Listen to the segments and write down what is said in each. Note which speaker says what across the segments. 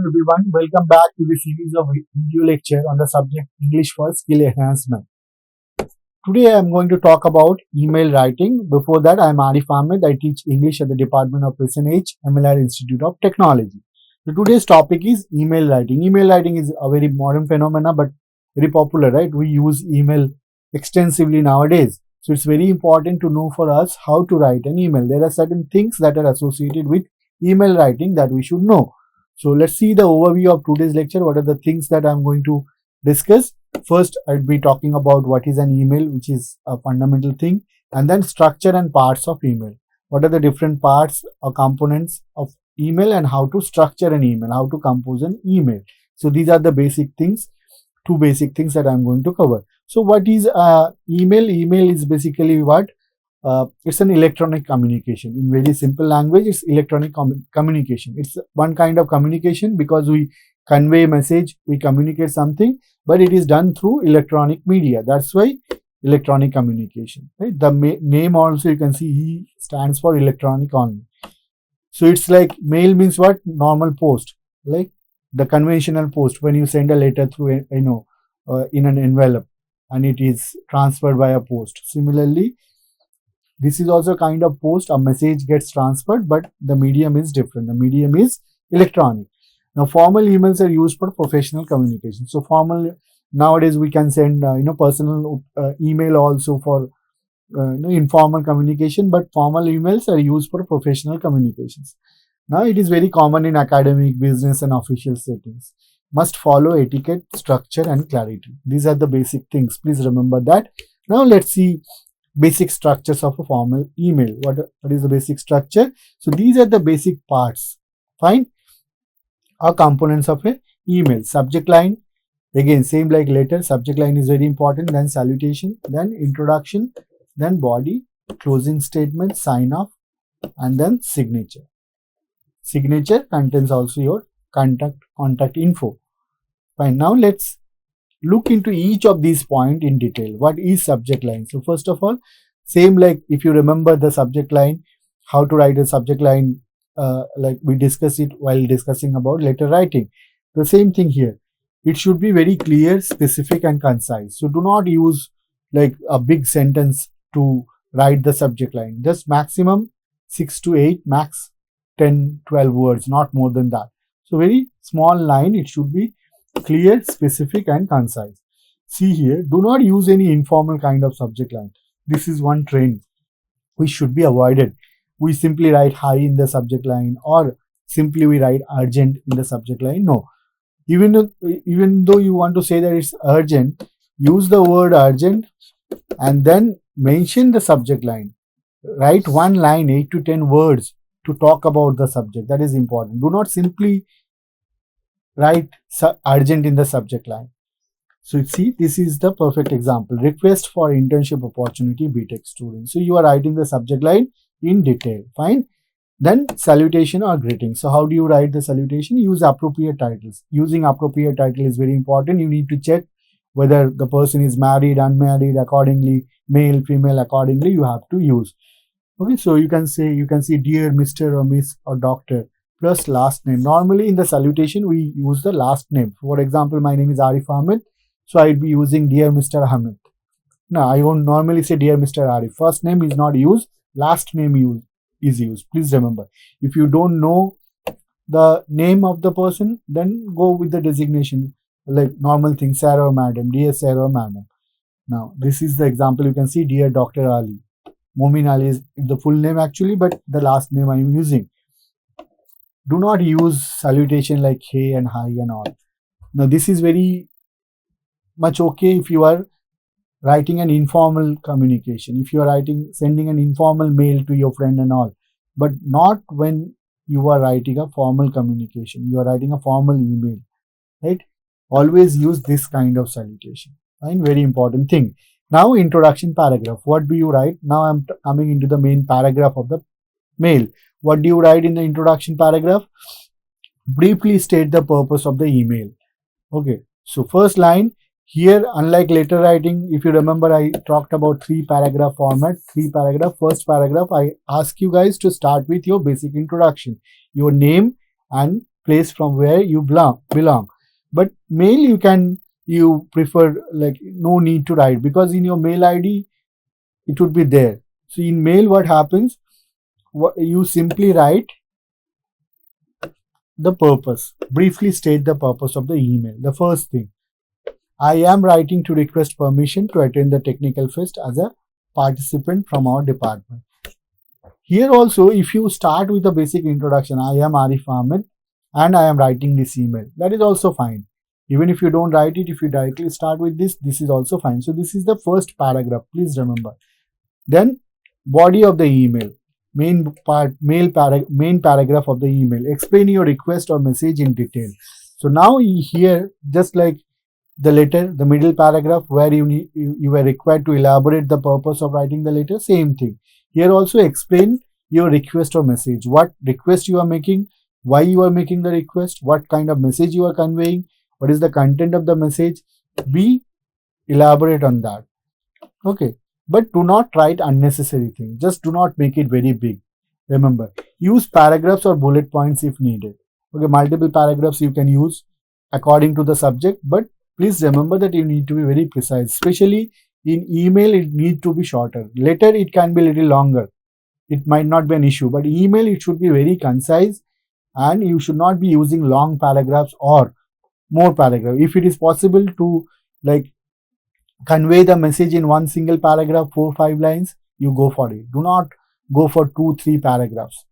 Speaker 1: everyone. Welcome back to the series of video lecture on the subject English for Skill Enhancement. Today I am going to talk about email writing. Before that, I am Arif Ahammed. I teach English at the Department of SNH, MLR Institute of Technology. So today's topic is email writing. Email writing is a very modern phenomena, but very popular, right? We use email extensively nowadays. So it's very important to know for us how to write an email. There are certain things that are associated with email writing that we should know. So let's see the overview of today's lecture. What are the things that I'm going to discuss? First, I'll be talking about what is an email, which is a fundamental thing, and then structure and parts of email. What are the different parts or components of email and how to structure an email, how to compose an email. So these are the basic things, two basic things that I'm going to cover. So what is email? Email is basically what? It's an electronic communication. In very simple language, it's electronic communication. It's one kind of communication because we convey a message, we communicate something, but it is done through electronic media. That's why electronic communication. Right? The name also you can see E stands for electronic only. So it's like mail means what? Normal post, like the conventional post when you send a letter through in an envelope and it is transferred via post. Similarly, this is also kind of post, a message gets transferred, but the medium is different. The medium is electronic. Now, formal emails are used for professional communication. So, formal, nowadays we can send, personal email also for, informal communication, but formal emails are used for professional communications. Now, it is very common in academic, business and official settings. Must follow etiquette, structure and clarity. These are the basic things. Please remember that. Now, let's see basic structures of a formal email. What is the basic structure? So these are the basic parts, fine, or components of a email. Subject line, again same like letter, subject line is very important, then salutation, then introduction, then body, closing statement, sign off, and then signature. Signature contains also your contact info. Fine. Now let's look into each of these points in detail. What is subject line? So first of all, same like if you remember the subject line, how to write a subject line, like we discussed it while discussing about letter writing. The same thing here. It should be very clear, specific and concise. So do not use like a big sentence to write the subject line. Just maximum 6 to 8, max 10, 12 words, not more than that. So very small line, it should be clear, specific and concise. See here, do not use any informal kind of subject line. This is one trend which should be avoided. We simply write hi in the subject line or simply we write urgent in the subject line. No. Even though you want to say that it's urgent, use the word urgent and then mention the subject line. Write one line, 8 to 10 words to talk about the subject. That is important. Do not simply write urgent in the subject line. So see, this is the perfect example. Request for internship opportunity, BTech student. So you are writing the subject line in detail. Fine. Then salutation or greeting. So how do you write the salutation? Use appropriate titles. Using appropriate title is very important. You need to check whether the person is married, unmarried, accordingly, male, female, accordingly you have to use. Okay, so you can see dear Mr. or Miss or Doctor plus last name. Normally in the salutation we use the last name. For example, my name is Arif Ahmed, so I'll be using dear Mr. Ahammed. Now I won't normally say dear Mr. Arif. First name is not used, last name is used. Please remember, if you don't know the name of the person, then go with the designation like normal thing, sir or madam, dear sir or madam. Now this is the example. You can see dear Dr. Ali. Momin Ali is the full name actually, but the last name I am using. Do not use salutation like hey and hi and all. Now this is very much okay if you are writing an informal communication, if you are sending an informal mail to your friend and all, but not when you are writing a formal communication, you are writing a formal email, right? Always use this kind of salutation. Fine, very important thing. Now introduction paragraph. What do you write? Now I'm coming into the main paragraph of the mail. What do you write in the introduction paragraph? Briefly state the purpose of the email. Okay, so first line here, unlike letter writing, if you remember, I talked about 3 paragraph format. 3 paragraph. First paragraph, I ask you guys to start with your basic introduction, your name and place from where you belong. But mail you prefer, like, no need to write, because in your mail ID it would be there. So in mail, what happens, you simply write the purpose, briefly state the purpose of the email. The first thing, I am writing to request permission to attend the technical fest as a participant from our department. Here also, if you start with a basic introduction, I am Arif Ahmed and I am writing this email, that is also fine. Even if you don't write it, if you directly start with this is also fine. So this is the first paragraph, please remember. Then body of the email, main paragraph of the email, explain your request or message in detail. So now here, just like the letter, the middle paragraph where you were required to elaborate the purpose of writing the letter, same thing. Here also explain your request or message, what request you are making, why you are making the request, what kind of message you are conveying, what is the content of the message. Be elaborate on that. Okay. But do not write unnecessary things. Just do not make it very big. Remember, use paragraphs or bullet points if needed. Okay, multiple paragraphs you can use according to the subject, but please remember that you need to be very precise. Especially in email, it needs to be shorter. Letter, it can be a little longer. It might not be an issue, but email, it should be very concise, and you should not be using long paragraphs or more paragraph. If it is possible to, like, convey the message in one single paragraph, 4-5 lines, you go for it. Do not go for 2-3 paragraphs.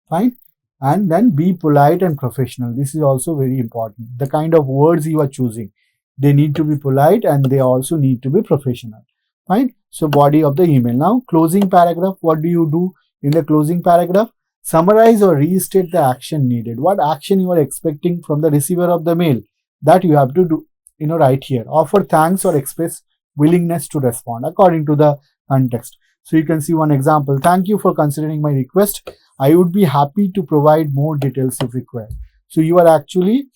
Speaker 1: Fine. And then be polite and professional. This is also very important. The kind of words you are choosing, they need to be polite and they also need to be professional. Fine. So body of the email. Now closing paragraph. What do you do in the closing paragraph? Summarize or restate the action needed. What action you are expecting from the receiver of the mail, that you have to do, right here. Offer thanks or express willingness to respond according to the context. So you can see one example. Thank you for considering my request. I would be happy to provide more details if required. So you are actually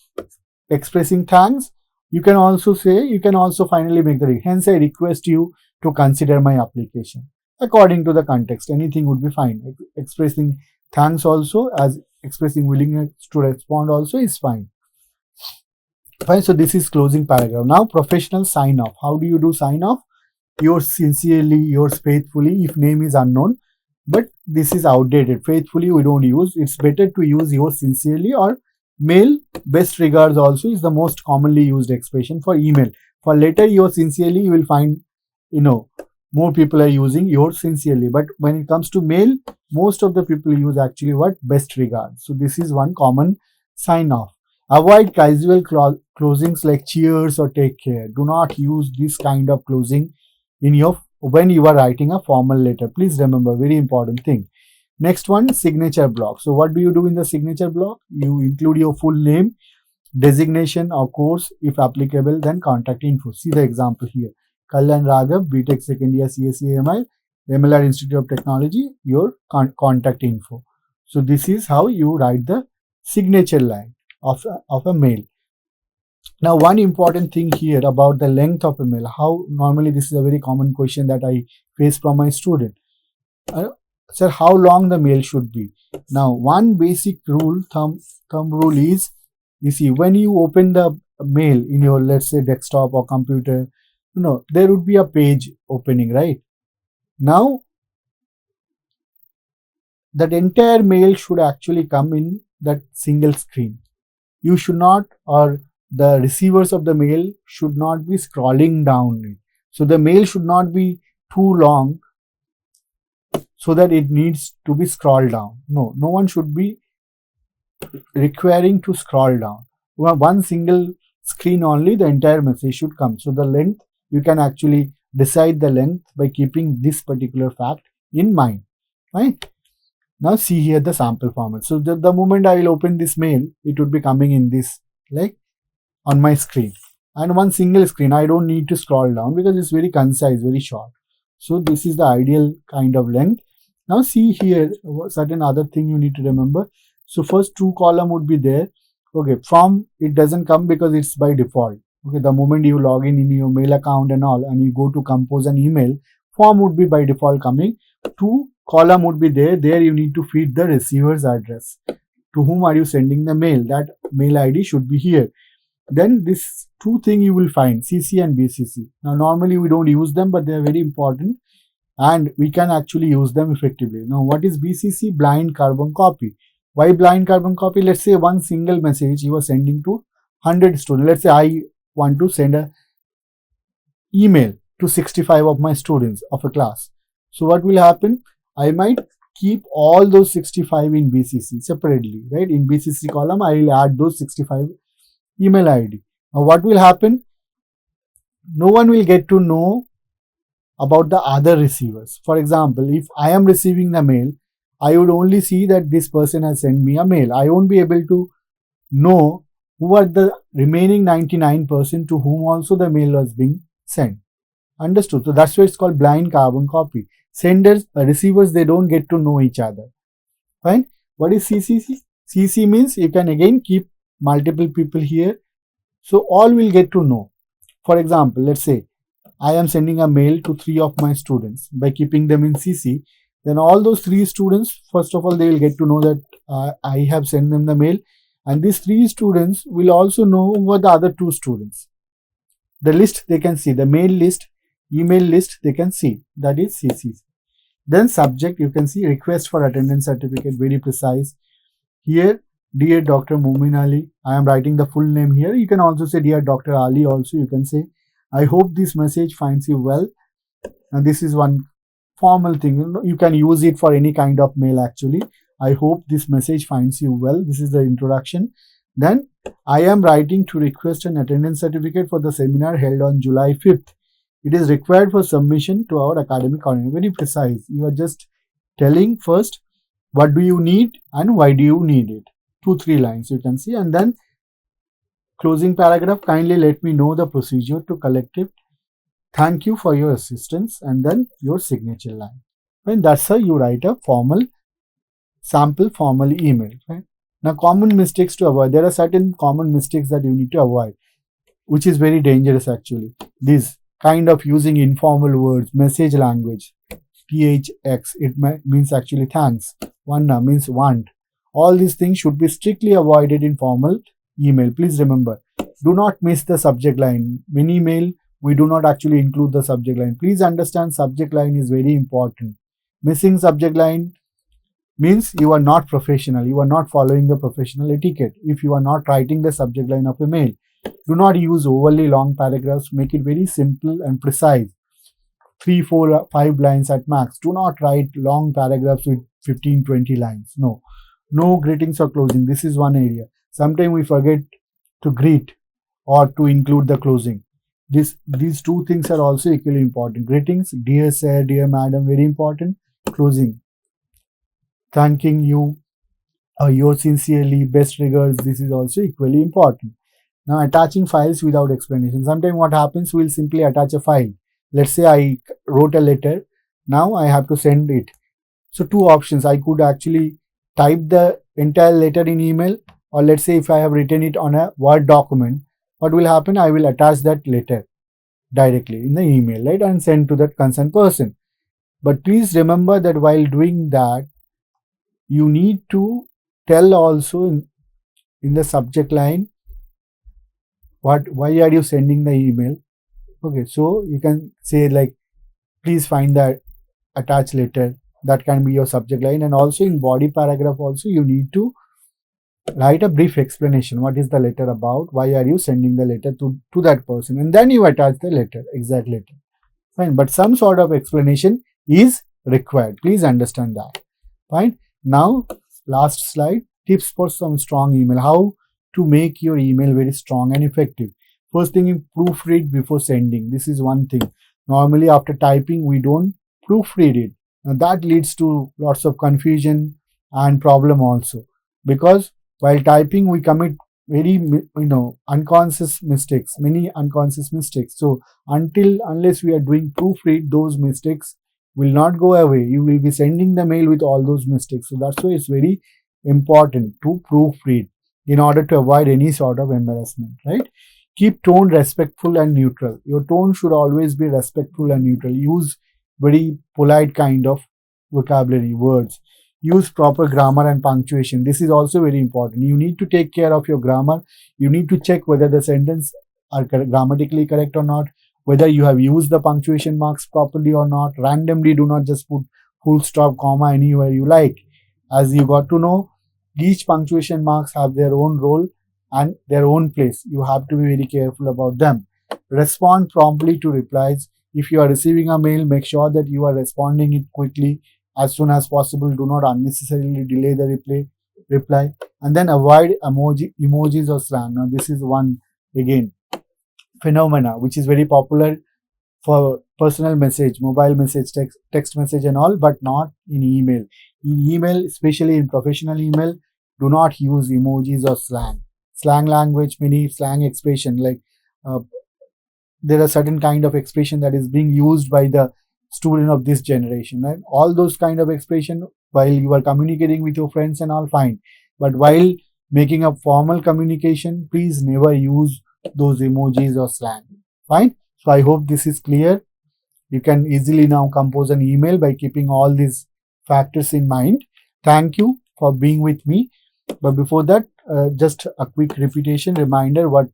Speaker 1: expressing thanks. You can also finally make the hence I request you to consider my application. According to the context, anything would be fine. Expressing thanks also, as expressing willingness to respond also is fine. Fine. So this is closing paragraph. Now professional sign off. How do you do sign off? Yours sincerely, yours faithfully, if name is unknown. But this is outdated. Faithfully we don't use. It's better to use yours sincerely, or mail best regards also is the most commonly used expression for email. For letter, yours sincerely, you will find, more people are using yours sincerely. But when it comes to mail, most of the people use actually what? Best regards. So this is one common sign off. Avoid casual closings like cheers or take care. Do not use this kind of closing when you are writing a formal letter. Please remember, very important thing. Next one, signature block. So what do you do in the signature block? You include your full name, designation or course if applicable, then contact info. See the example here. Kalyan Raghav, BTech second year, CSE MLR Institute of Technology, your contact info. So this is how you write the signature line of a mail. Now, one important thing here about the length of a mail. How normally this is a very common question that I face from my student. Sir, how long the mail should be? Now, one basic rule, thumb rule is, you see, when you open the mail in your, let's say, desktop or computer, there would be a page opening, right? Now, that entire mail should actually come in that single screen. You should not, or the receivers of the mail should not be scrolling down it. So the mail should not be too long so that it needs to be scrolled down. No one should be requiring to scroll down. One single screen only, the entire message should come. So the length, you can actually decide the length by keeping this particular fact in mind, right? Now see here the sample format. So the moment I will open this mail, it would be coming in this, like, on my screen. And one single screen, I don't need to scroll down because it's very concise, very short. So this is the ideal kind of length. Now see here, certain other thing you need to remember. So first 2 column would be there. Okay, from it doesn't come because it's by default. Okay, the moment you log in your mail account and all, and you go to compose an email, form would be by default coming. 2 column would be there. There you need to feed the receiver's address. to whom are you sending the mail. That mail ID should be here. Then this two thing you will find, CC and BCC. Now normally we don't use them, but they are very important and we can actually use them effectively. Now what is BCC? Blind carbon copy. Why blind carbon copy? Let's say one single message you are sending to 100 students. Let's say I want to send a email to 65 of my students of a class. So what will happen? I might keep all those 65 in BCC separately, right? In BCC column, I will add those 65 email ID. Now what will happen? No one will get to know about the other receivers. For example, if I am receiving the mail, I would only see that this person has sent me a mail. I won't be able to know who are the remaining 99% to whom also the mail was being sent. Understood? So that's why it's called blind carbon copy. Senders, receivers, they don't get to know each other. Fine. What is CCC? CC means you can again keep multiple people here. So all will get to know. For example, let's say I am sending a mail to 3 of my students. By keeping them in CC, then all those 3 students, first of all, they will get to know that I have sent them the mail. And these 3 students will also know who are the other 2 students. The list they can see, the mail list, email list they can see. That is CC. Then subject, you can see request for attendance certificate, very precise. Here, dear Dr. Mumin Ali, I am writing the full name here. You can also say dear Dr. Ali also, you can say. I hope this message finds you well. And this is one formal thing. You can use it for any kind of mail actually. I hope this message finds you well. This is the introduction. Then I am writing to request an attendance certificate for the seminar held on July 5th. It is required for submission to our academic coordinator. Very precise. You are just telling first what do you need and why do you need it. 2-3 lines you can see. And then closing paragraph, kindly let me know the procedure to collect it. Thank you for your assistance, and then your signature line. And that's how you write a formal sample formal email. Right? Now common mistakes to avoid. There are certain common mistakes that you need to avoid, which is very dangerous actually. These kind of using informal words, message language, THX, it means actually thanks. Wanna means want. All these things should be strictly avoided in formal email. Please remember, do not miss the subject line. In email, we do not actually include the subject line. Please understand subject line is very important. Missing subject line means you are not professional. You are not following the professional etiquette. If you are not writing the subject line of a mail, do not use overly long paragraphs. Make it very simple and precise. 3, 4, 5 lines at max. Do not write long paragraphs with 15, 20 lines. No. No greetings or closing. This is one area. Sometimes we forget to greet or to include the closing. These 2 things are also equally important. Greetings, dear sir, dear madam, very important. Closing, thanking you, yours sincerely, best regards. This is also equally important. Now attaching files without explanation. Sometimes what happens, we'll simply attach a file. Let's say I wrote a letter. Now I have to send it. So 2 options. I could actually type the entire letter in email, or let's say if I have written it on a Word document, what will happen? I will attach that letter directly in the email, right, and send to that concerned person. But please remember that while doing that, you need to tell also in the subject line why are you sending the email. Okay, so you can say like, please find that attached letter. That can be your subject line. And also in body paragraph also you need to write a brief explanation. What is the letter about? Why are you sending the letter to that person? And then you attach the letter, exact letter. Fine. But some sort of explanation is required. Please understand that. Fine. Now, last slide. Tips for some strong email. How to make your email very strong and effective. First thing, you proofread before sending. This is one thing. Normally after typing, we don't proofread it. Now that leads to lots of confusion and problem also. Because while typing, we commit very, unconscious mistakes, many unconscious mistakes. So unless we are doing proofread, those mistakes will not go away. You will be sending the mail with all those mistakes. So that's why it's very important to proofread in order to avoid any sort of embarrassment, right? Keep tone respectful and neutral. Your tone should always be respectful and neutral. Use very polite kind of vocabulary, words. use proper grammar and punctuation. This is also very important. You need to take care of your grammar. You need to check whether the sentence are grammatically correct or not, whether you have used the punctuation marks properly or not. Randomly do not just put full stop, comma anywhere you like. As you got to know, each punctuation marks have their own role and their own place. You have to be very careful about them. Respond promptly to replies. If you are receiving a mail, make sure that you are responding it quickly as soon as possible. Do not unnecessarily delay the reply. And then avoid emojis or slang. Now this is one, again, phenomena which is very popular for personal message, mobile message, text message and all, but not in email. In email, especially in professional email, do not use emojis or slang. Slang language, many slang expression, like there are certain kind of expression that is being used by the student of this generation, right? All those kind of expression, while you are communicating with your friends and all, fine, but while making a formal communication, please never use those emojis or slang. Fine. So I hope this is clear. You can easily now compose an email by keeping all these factors in mind. Thank you for being with me. But before that, just a quick repetition reminder. What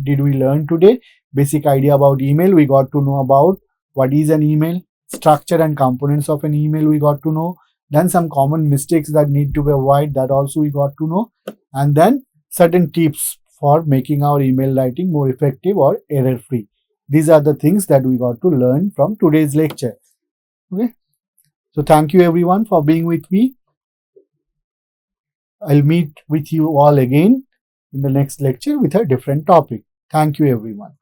Speaker 1: did we learn today? Basic idea about email. We got to know about what is an email, structure and components of an email we got to know. Then some common mistakes that need to be avoided, that also we got to know. And then certain tips for making our email writing more effective or error free. These are the things that we got to learn from today's lecture. Okay. So thank you everyone for being with me. I'll meet with you all again in the next lecture with a different topic. Thank you everyone.